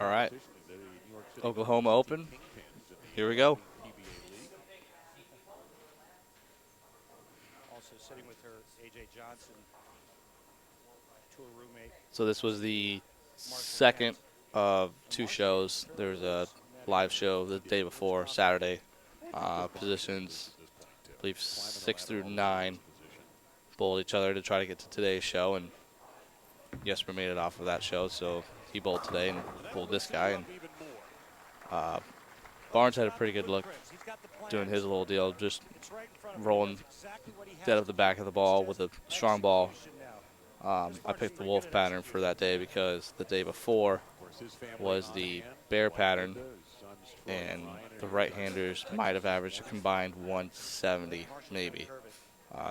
All right, Oklahoma Open. Here we go. Also sitting with her, A.J. Johnson, tour roommate. So this was the second of two shows. There was a live show the day before, Saturday. Positions, I believe 6 through 9, bowled each other to try to get to today's show, and Jesper made it off of that show, so he bowled today and bowled this guy. And Barnes had a pretty good look doing his little deal, just rolling dead of the back of the ball with a strong ball. I picked the wolf pattern for that day because the day before was the bear pattern, and the right-handers might have averaged a combined 170 maybe.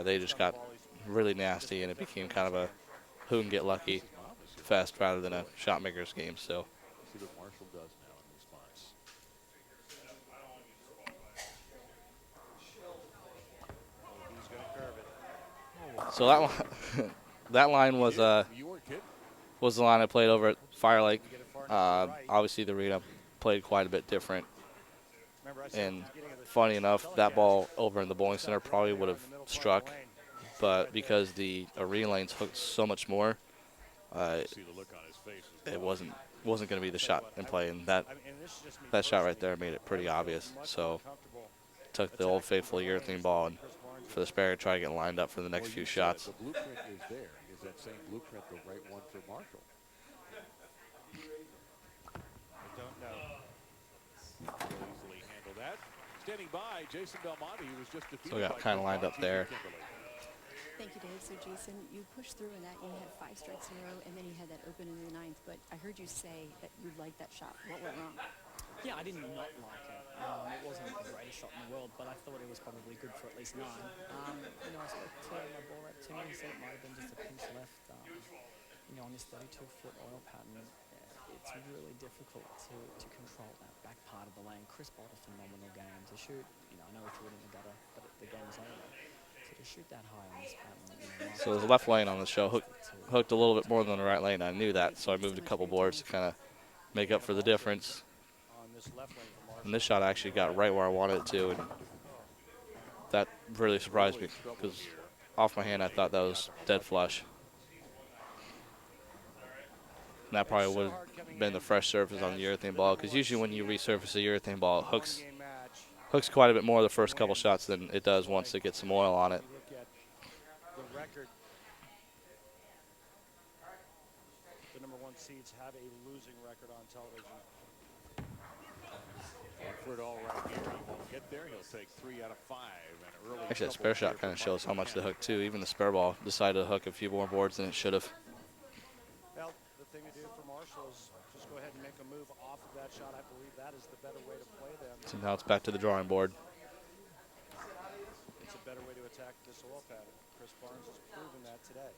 They just got really nasty, and it became kind of a who can get lucky fest rather than a shot maker's game. So so that one, that line was the line I played over at Firelake. Obviously, the arena played quite a bit different. And funny enough, that ball over in the bowling center probably would have struck, but because the arena lanes hooked so much more, it wasn't going to be the shot in play, and that shot right there made it pretty obvious. So took the old faithful urethane ball and for the spare, try to get lined up for the next few shots. The blueprint is there. Is that same blueprint the right one for Marshall? I don't know. Easily handle that. Standing by, Jason Belmonte, who was just defeated. So we got kind of lined up there. Thank you, Dave. So, Jason, you pushed through in that. You had 5 strikes in a row, and then you had that open in the 9th. But I heard you say that you liked that shot. What went wrong? Yeah, I did not like it. It wasn't the greatest shot in the world, but I thought it was probably good for at least 9. I spoke to my ball rep Tim, and he said it might have been just a pinch left. On this 32-foot oil pattern, it's really difficult to control that back part of the lane. Chris bowled a phenomenal game to shoot. I know he threw it in the gutter, but the game is over. So to shoot that high on this pattern. So the left lane on the show hooked a little bit more than the right lane. I knew that, so I moved a couple boards to kind of make up for the difference. And this shot actually got right where I wanted it to, and that really surprised me because off my hand I thought that was dead flush. And that probably would have been the fresh surface on the urethane ball, because usually when you resurface a urethane ball, it hooks quite a bit more the first couple shots than it does once it gets some oil on it. The number 1 seeds have a losing record on television. For it all right here. He won't get there. He'll take 3 out of 5. Actually, that spare shot kind of shows how much they hooked too. Even the spare ball decided to hook a few more boards than it should have. Well, the thing to do for Marshall is just go ahead and make a move off of that shot. I believe that is the better way to play them. So now it's back to the drawing board. It's a better way to attack this oil pattern. Chris Barnes has proven that today.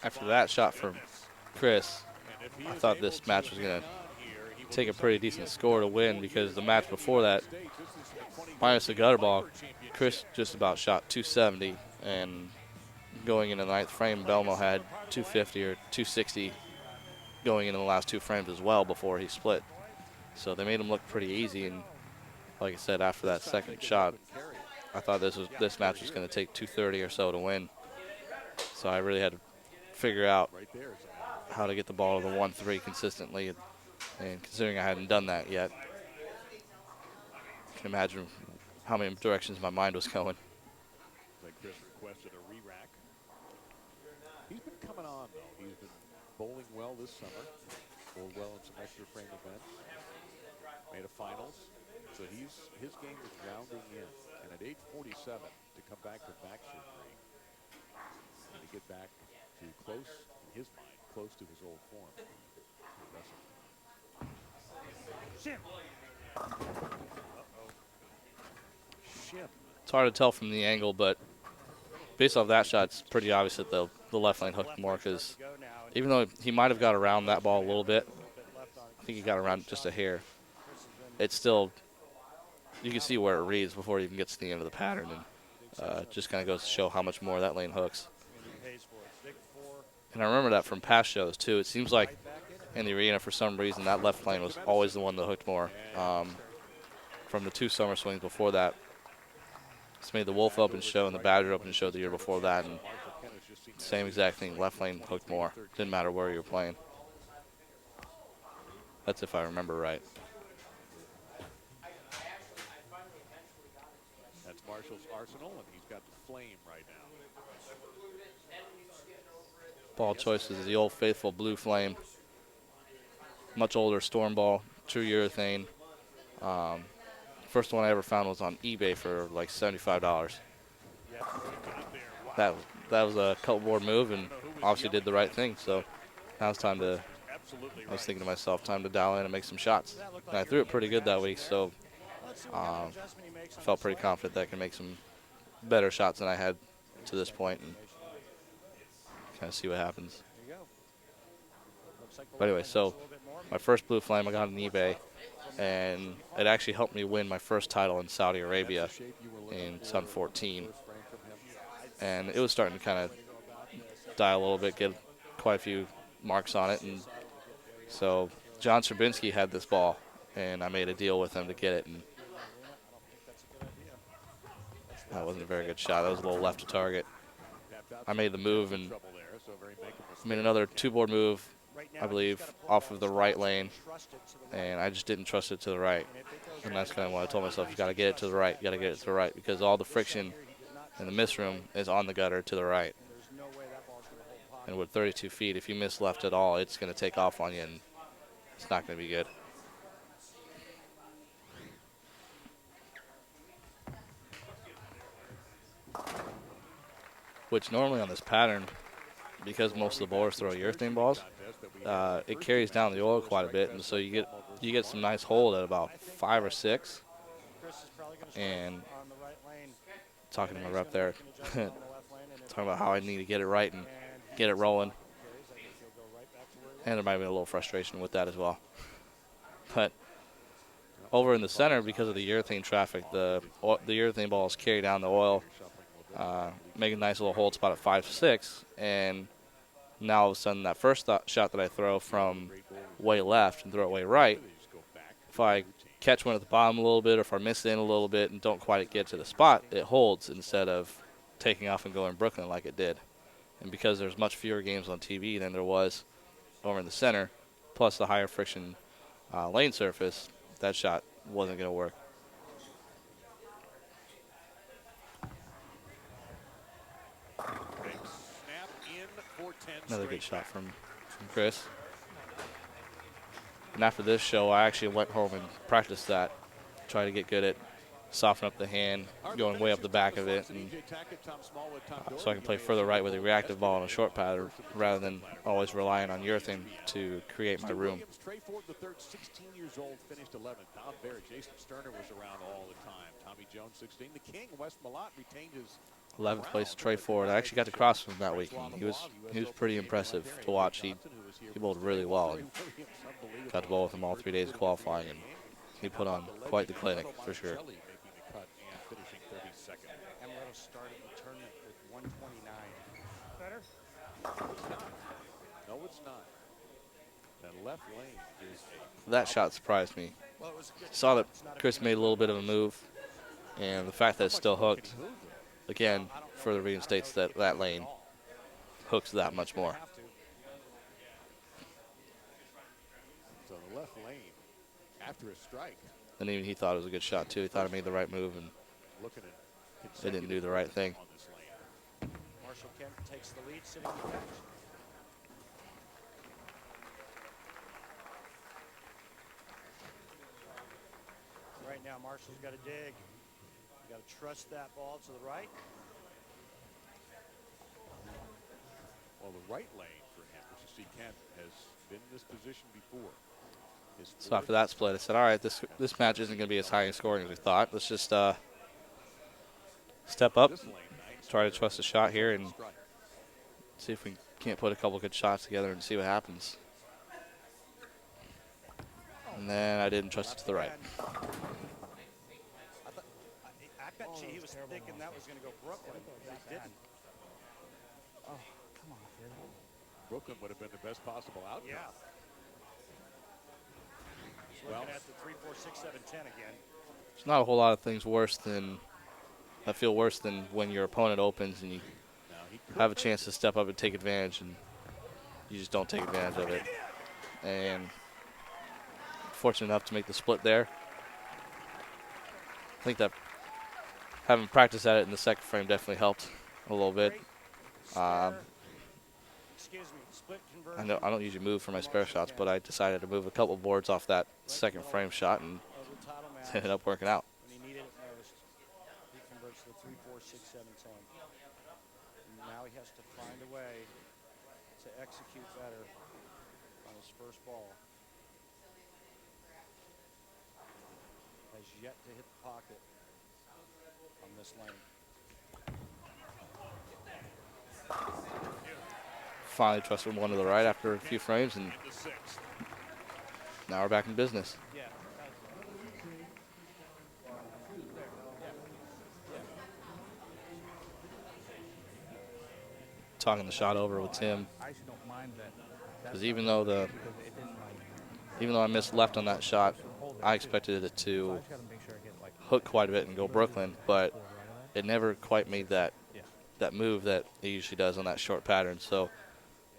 After that shot from Chris, I thought this match was going to take a pretty decent score to win, because the match before that, minus the gutter ball, Chris just about shot 270, and going into the 9th frame, Belmo had 250 or 260 going into the last 2 frames as well before he split. So they made him look pretty easy, and like I said, after that second shot, I thought this match was going to take 230 or so to win. So I really had to figure out how to get the ball to the 1-3 consistently, and considering I hadn't done that yet, you can imagine how many directions my mind was going. Chris requested a re-rack. He's been coming on, though. He's been bowling well this summer. Bowled well in some extra frame events. Made a finals. So his game is rounding in. And at age 47, to come back to back surgery and to get back to close, in his mind, close to his old form. Shim. It's hard to tell from the angle, but based off that shot, it's pretty obvious that the left lane hooked more, because even though he might have got around that ball a little bit, A little bit left on it. I think he got around just a hair. Chris has been It's still, you can see where it reads before it even gets to the end of the pattern, and just kind of goes to show how much more that lane hooks. and he pays for it. Big four, And I remember that from past shows too. It seems like right back in it. in the arena for some reason that left lane was always the one that hooked more. From the 2 summer swings before that, it's made the Wolf Open show and the Badger Open show the year before that, and same exact thing. Left lane hooked more. Didn't matter where you were playing. That's if I remember right. That's Marshall's arsenal, and he's got the flame right now. Ball choice is the old faithful Blue Flame. Much older storm ball, true urethane. First one I ever found was on eBay for like $75. That was a couple board move, and obviously did the right thing. So now it's time to. I was thinking to myself, time to dial in and make some shots. And I threw it pretty good that week, so Let's see what kind of adjustment he makes I on felt this pretty lane. confident that I can make some better shots than I had to this point, and kind of see what happens. There you go. Looks like the But anyway, left so lane's a little bit more. my first Blue Flame I got on eBay, and it actually helped me win my first title in Saudi Arabia in 2014. And it was starting to kind of die a little bit, get quite a few marks on it. And so John Strabinsky had this ball, and I made a deal with him to get it. And that wasn't a very good shot. That was a little left to target. I made the move and made another 2-board move, I believe, off of the right lane, and I just didn't trust it to the right. And that's kind of what I told myself, you got to get it to the right, you got to get it to the right, because all the friction in the miss room is on the gutter to the right. There's no way that ball's going to hold pocket. And with 32 feet, if you miss left at all, it's going to take off on you, and it's not going to be good. Which normally on this pattern, because most of the bowlers throw urethane balls, it carries down the oil quite a bit, and so you get some nice hold at about 5 or 6. Chris is probably going to And start on the right lane. talking to my rep Make there, an adjustment on the left lane, and if talking about how I need to get it right and and get it rolling, carries, I think he'll go right back to where he was. and there might be a little frustration with that as well. But over in the center, because of the urethane traffic, the urethane balls carry down the oil, make a nice little hold spot at 5-6, and now all of a sudden that first shot that I throw from way left and throw it way right, if I catch one at the bottom a little bit, or if I miss it in a little bit and don't quite get to the spot, it holds instead of taking off and going Brooklyn like it did. And because there's much fewer games on TV than there was over in the center, plus the higher friction lane surface, that shot wasn't going to work. Another good shot from Chris. And after this show, I actually went home and practiced that, tried to get good at soften up the hand, going way up the back of it, and so I can play further right with a reactive ball in a short pattern rather than always relying on urethane to create my room. Trey Ford the third, 16 years old, finished 11th. Don Barrett, Jason Sterner was around all the time. Tommy Jones, 16. The King, Wes Malott, retained his 11th place, Trey Ford. I actually got to cross him that week, and he was pretty impressive to watch. He bowled really well, and got to bowl with him all 3 days of qualifying, and he put on quite the clinic for sure. Amaretto started the tournament with 129. Better? No, it's not. That left lane is That shot surprised me. Well, it was good. Saw that Chris made a little bit of a move, and the fact that it's still hooked, again, further reinstates that that lane hooks that much more. Have to. so the left lane after a strike. And even he thought it was a good shot, too. He thought he made the right move, and Looking at they didn't do the right thing. on this lane. Marshall Kemp takes the lead, sitting on the bench. Right now, Marshall's got to dig. You got to trust that ball to the right. Well, the right lane for him, which you see Kent has been in this position before. So after that split, I said, all right, this match isn't going to be as high in scoring as we thought. Let's just step up, try to trust a shot here, and see if we can can't put a couple good shots together and see what happens. And then I didn't trust it to the right. I bet you he was thinking that was going to go Brooklyn. It didn't. Oh, come on, dude. Brooklyn would have been the best possible outcome. Yeah. Looking at the 3, 4, 6, 7, 10 again. There's not a whole lot of things that feel worse than when your opponent opens and you have a chance to step up and take advantage, and you just don't take advantage of it. And fortunate enough to make the split there. I think that having practiced at it in the second frame definitely helped a little bit. Split I don't usually move for my spare shots, but I decided to move a couple boards off that second frame shot, and it ended up working out. When he needed it most, he converts to 3, 4, 6, 7, 10. And now he has to find a way to execute better on his first ball. Has yet to hit the pocket on this lane. Finally trusted one to the right after a few frames, and now we're back in business. Talking the shot over with Tim, because even though I missed left on that shot, I expected it to hook quite a bit and go Brooklyn, but it never quite made that move that it usually does on that short pattern. So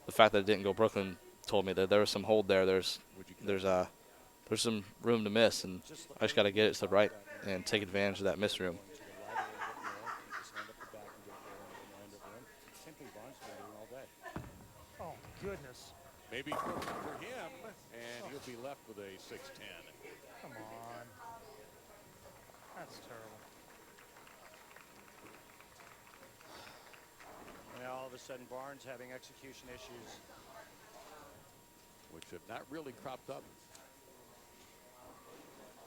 the fact that it didn't go Brooklyn told me that there was some hold there. There's some room to miss, and I just got to get it to the right and take advantage of that miss room. Oh, goodness. Maybe for him, and he'll be left with a 6-10. Come on. That's terrible. Now all of a sudden Barnes having execution issues, which have not really cropped up.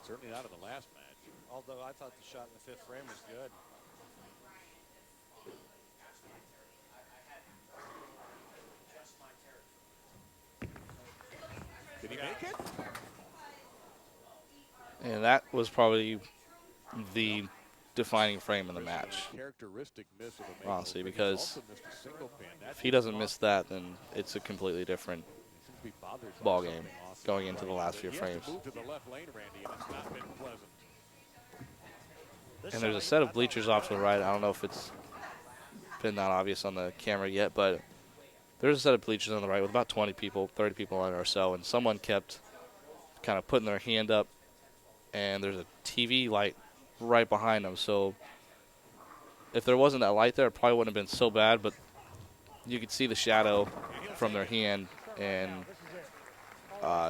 Certainly not in the last match. although I thought the shot in the 5th frame was good. Did he make it? And that was probably the defining frame in the match, Characteristic miss of a honestly, but he's because also missed a single pin. if he doesn't miss that, then it's a completely different He seems to be bothered by ball game something off going the into the right. last few He frames. has to move to the left lane, Randy, and it's not been pleasant. And there's a set of bleachers off to the right. I don't know if it's been that obvious on the camera yet, but there's a set of bleachers on the right with about 20 people, 30 people on it or so, and someone kept kind of putting their hand up, and there's a TV light right behind them. So if there wasn't that light there, it probably wouldn't have been so bad, but you could see the shadow from their hand, and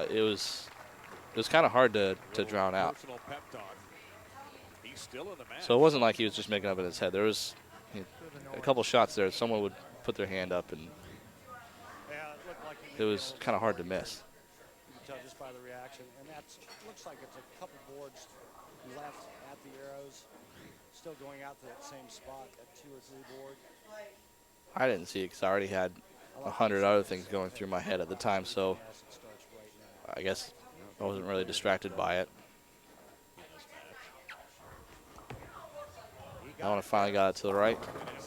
it was kind of hard to drown out. So it wasn't like he was just making up in his head. There was a couple shots there. Someone would put their hand up, and it was kind of hard to miss. You can tell just by the reaction, and that looks like it's a couple boards left at the arrows, still going out to that same spot at 2 or 3 board. I didn't see it because I already had 100 other things going through my head at the time, so I guess I wasn't really distracted by it. That one I finally got it to the right,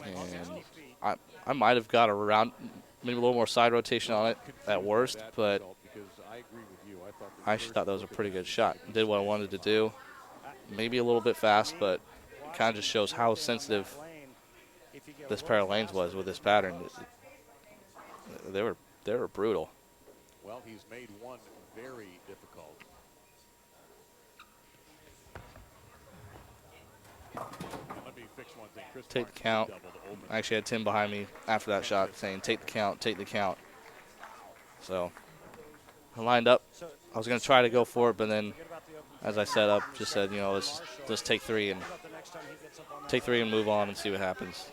and I might have got around, maybe a little more side rotation on it at worst, but I actually thought that was a pretty good shot. Did what I wanted to do. Maybe a little bit fast, but it kind of just shows how sensitive this pair of lanes was with this pattern. They were brutal. Well, he's made one very difficult. Let me fix one thing. Chris Take the count. I actually had Tim behind me after that shot saying, take the count, take the count. So I lined up. I was going to try to go for it, but then as I set up, just said, you know, let's take 3 and move on and see what happens.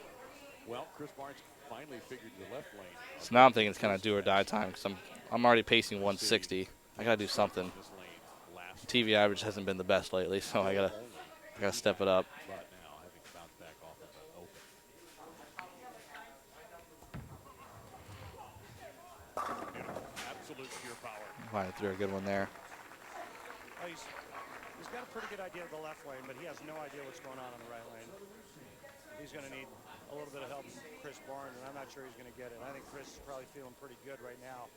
Well, Chris Barnes finally figured the left lane. So now I'm thinking it's kind of do or die time because I'm already pacing 160. I got to do something. The TV average hasn't been the best lately, so I gotta step it up. But now, having bounced back off of the open. salute to your power. Finally threw a good one there. Oh, he's got a pretty good idea of the left lane, but he has no idea what's going on the right lane. He's going to need a little bit of help from Chris Barnes, and I'm not sure he's going to get it. I think Chris is probably feeling pretty good right now,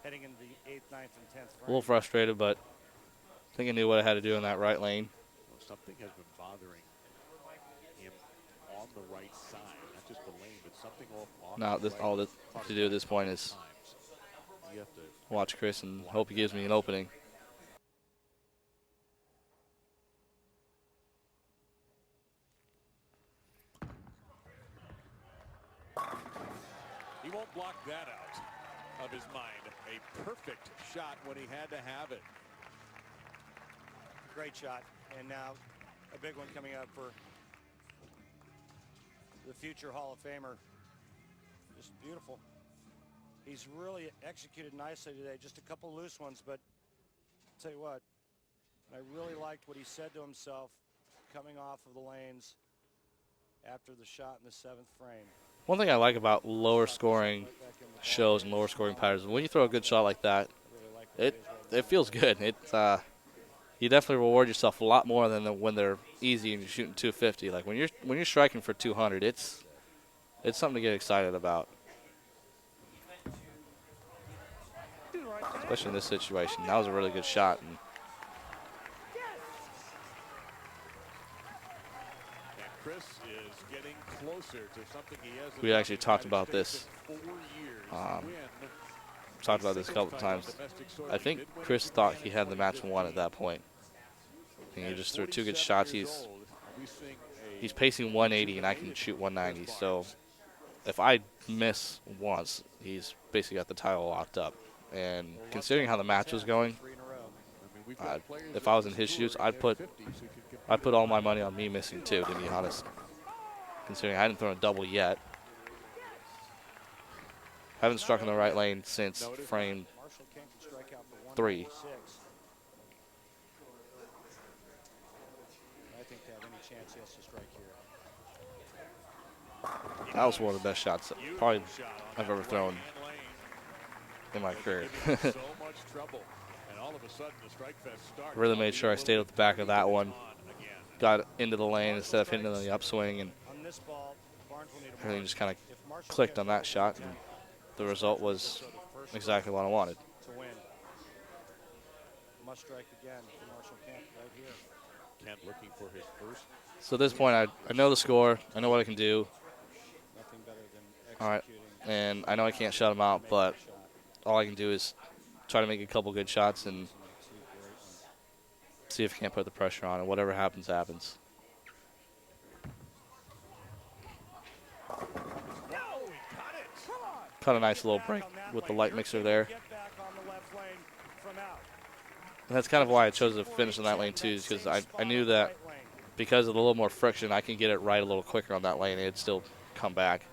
heading into the 8th, 9th, and 10th frame. A little frustrated, but I think I knew what I had to do in that right lane. Well, something has been bothering him on the right side, not just the lane, but something off. Now, all that to do at this point is you have to watch Chris and hope he gives me an opening. He won't block that out of his mind. A perfect shot when he had to have it. Great shot. And now a big one coming up for the future Hall of Famer. Just beautiful. He's really executed nicely today. Just a couple loose ones, but I'll tell you what, I really liked what he said to himself coming off of the lanes after the shot in the 7th frame. One thing I like about lower scoring shows and lower scoring patterns, when you throw a good shot like that, it feels good. You definitely reward yourself a lot more than when they're easy and you're shooting 250. Like when you're striking for 200, it's something to get excited about. Especially in this situation. That was a really good shot. And Chris is getting closer to something he hasn't. we actually talked about this. 4 years. Talked about this a couple of times. I think Chris thought he had the match won at that point. And he just threw 2 good shots. He's pacing 180 and I can shoot 190. So if I miss once, he's basically got the title locked up. And considering how the match was going, if I was in his shoes, I'd put all my money on me missing 2, to be honest. Considering I hadn't thrown a double yet. Haven't struck in the right lane since frame 3. I think to have any chance he has to strike here. That was one of the best shots probably I've ever thrown in my career. Really made sure I stayed at the back of that one. Got into the lane instead of hitting it on the upswing, and everything just kind of clicked on that shot, and the result was exactly what I wanted. To win. Must strike again for Marshall Kent right here. Kent looking for his first. So at this point, I know the score. I know what I can do. Nothing better than All right, executing. and I know I can't shut him out, but all I can do is try to make a couple good shots and see if I can't put the pressure on, and whatever happens, happens. Cut a nice little break with the light mixer there. And that's kind of why I chose to finish in that lane too, is because I knew that because of a little more friction, I can get it right a little quicker on that lane, and it'd still come back.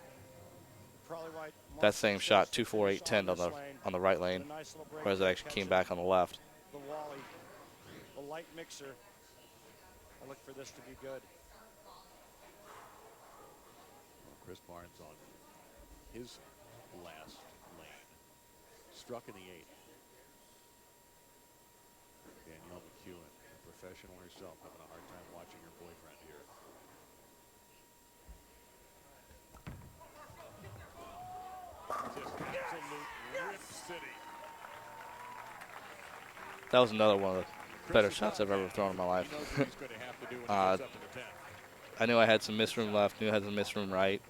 That same shot, 2, 4, 8, 10 on the right lane, whereas it actually came back on the left. The Wally, the light mixer. I look for this to be good. Chris Barnes on his last lane. Struck in the 8th. Danielle McEwen, a professional herself, having a hard time watching her boyfriend here. Just absolute rip city. That was another one of the better shots I've ever thrown in my life. I knew I had some miss room left, knew I had some miss room right.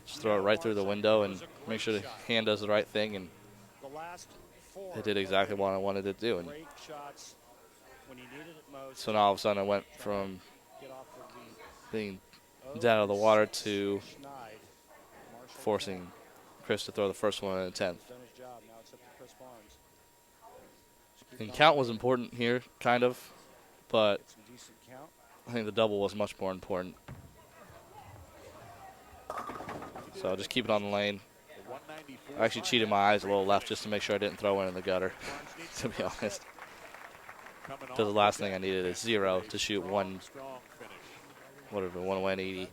Just throw it right through the window and make sure the hand does the right thing, and it did exactly what I wanted it to do. And so now all of a sudden I went from being dead out of the water to forcing Chris to throw the first one in the 10th. And count was important here, kind of, but I think the double was much more important. So just keep it on the lane. I actually cheated my eyes a little left just to make sure I didn't throw one in the gutter, to be honest. Because the last thing I needed is 0 to shoot 180.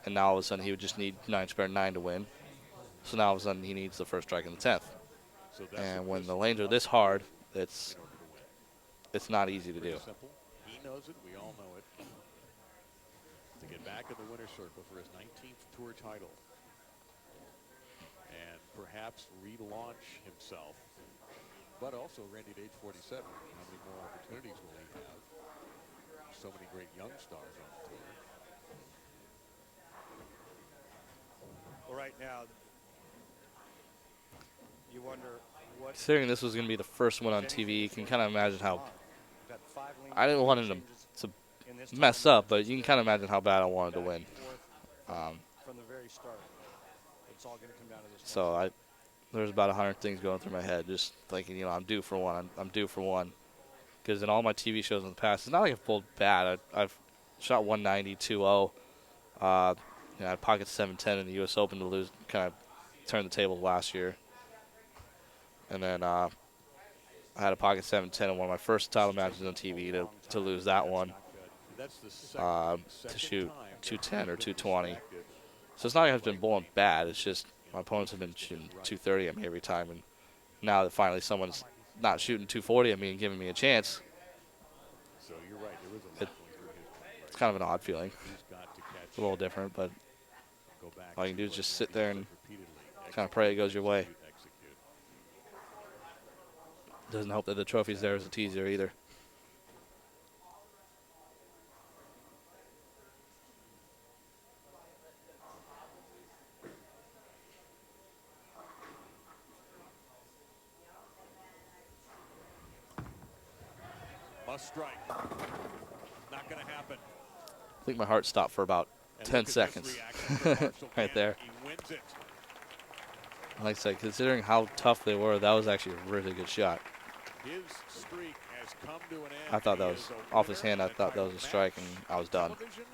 And now all of a sudden he would just need 9 spare 9 to win. So now all of a sudden he needs the first strike in the 10th. So that's And what when Chris the lanes are must this do hard, in it's order to win. not easy to Pretty do. simple. He knows it. We all know it. To get back in the winner's circle for his 19th tour title and perhaps relaunch himself. But also, Randy, at age 47, how many more opportunities will he have? So many great young stars on the tour. Well, right now, you wonder what. Considering this was going to be the first one on TV, you can kind of imagine how We've had 5 I didn't want him changes to in this mess tournament. up, but you can kind of imagine how bad I wanted to Back win. and forth from the very start. It's all going to come down to this. So there's about 100 things going through my head, just thinking, I'm due for one. I'm due for one. Because in all my TV shows in the past, it's not like I've bowled bad. I've shot 190, 2-0. I had pocket 710 in the U.S. Open to lose, kind of turn the table last year. And then I had a pocket 710 in one of my first title matches on TV to lose that one. To shoot 210 or 220. So it's not like I've been bowling bad. It's just my opponents have been shooting 230 at me every time. And now that finally someone's not shooting 240 at me and giving me a chance, So you're right. There was a lot going through his mind. it's kind of an odd feeling. He's got to catch. It's a little different, but Go back all you can do is to just what sit there and Randy said kind of pray it goes your way. execute. Doesn't help that the trophy's there as a teaser either. Must strike. Not going to happen. I think my heart stopped for about 10 seconds right there. He wins it. Like I said, considering how tough they were, that was actually a really good shot. His streak has come to an end. I thought that He was is a off his winner hand. I in a thought that was title a strike, match and I was on done. television.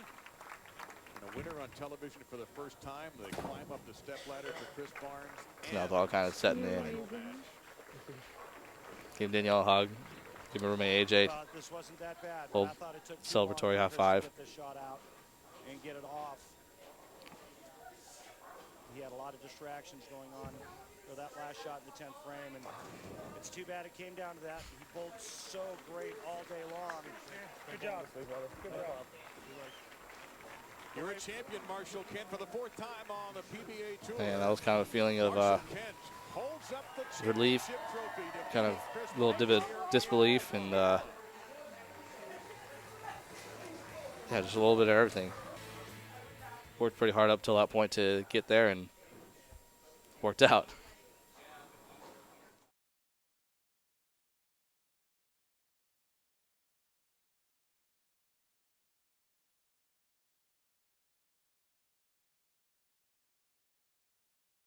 And a winner on television for the first time. They climb up the stepladder for Chris Barnes. Now it's all kind of setting in. And give Danielle a hug. Give her roommate AJ This wasn't that bad. Little I thought it took celebratory high to five. get the shot out and get it off. He had a lot of distractions going on for that last shot in the 10th frame, and it's too bad it came down to that. He bowled so great all day long. Good job. Good job. You're a champion, Marshall Kent, for the 4th time on the PBA Tour. And that was kind of a feeling of Marshall Kent holds up the relief, championship trophy to kind of Chris a little bit of disbelief, and yeah, just a little bit of everything. Worked pretty hard up till that point to get there, and worked out.